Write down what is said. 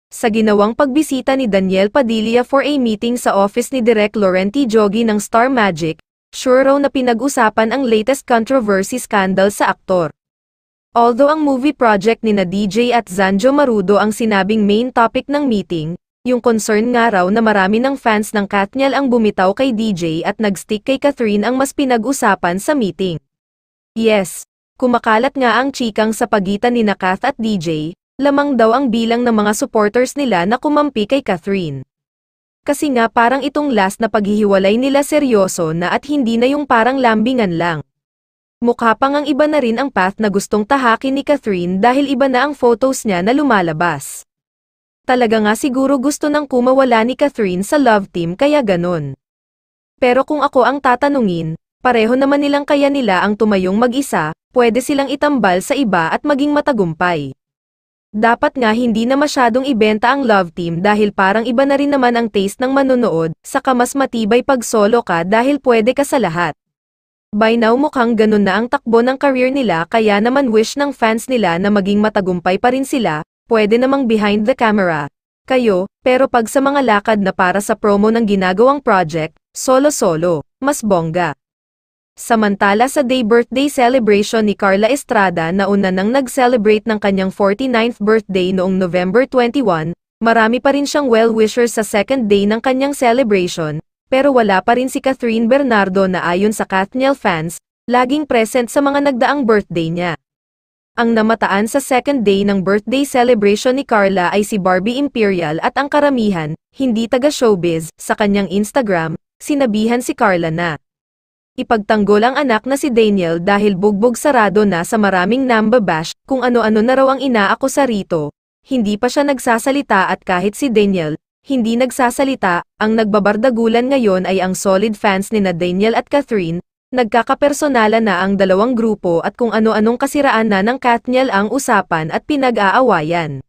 Sa ginawang pagbisita ni Daniel Padilla for a meeting sa office ni Direk Laurenti Jogi ng Star Magic, sure raw na pinag-usapan ang latest controversy scandal sa aktor. Although ang movie project ni na DJ at Zanjo Marudo ang sinabing main topic ng meeting, yung concern nga raw na marami ng fans ng Katniel ang bumitaw kay DJ at nagstick kay Catherine ang mas pinag-usapan sa meeting. Yes, kumakalat nga ang chikang sa pagitan ni Kath at DJ, lamang daw ang bilang ng mga supporters nila na kumampi kay Catherine. Kasi nga parang itong last na paghihiwalay nila seryoso na at hindi na yung parang lambingan lang. Mukha pang ang iba na rin ang path na gustong tahakin ni Catherine dahil iba na ang photos niya na lumalabas. Talaga nga siguro gusto nang kumawala ni Catherine sa love team kaya ganun. Pero kung ako ang tatanungin, pareho naman nilang kaya nila ang tumayong mag-isa, pwede silang itambal sa iba at maging matagumpay. Dapat nga hindi na masyadong ibenta ang love team dahil parang iba na rin naman ang taste ng manonood, saka mas matibay pag solo ka dahil pwede ka sa lahat. By now mukhang ganun na ang takbo ng career nila kaya naman wish ng fans nila na maging matagumpay pa rin sila, pwede namang behind the camera. Kayo, pero pag sa mga lakad na para sa promo ng ginagawang project, solo-solo, mas bongga. Samantala sa birthday celebration ni Carla Estrada na una nang nag-celebrate ng kanyang 49th birthday noong November 21, marami pa rin siyang well-wishers sa second day ng kanyang celebration, pero wala pa rin si Catherine Bernardo na ayon sa Katniel fans, laging present sa mga nagdaang birthday niya. Ang namataan sa second day ng birthday celebration ni Carla ay si Barbie Imperial at ang karamihan, hindi taga-showbiz, sa kanyang Instagram, sinabihan si Carla na ipagtanggol ang anak na si Daniel dahil bugbog sarado na sa maraming nambabash, kung ano-ano na raw ang inaakusa rito. Hindi pa siya nagsasalita at kahit si Daniel, hindi nagsasalita, ang nagbabardagulan ngayon ay ang solid fans ni na Daniel at Catherine, nagkakapersonala na ang dalawang grupo at kung ano-anong kasiraan na ng Katniel ang usapan at pinag-aawayan.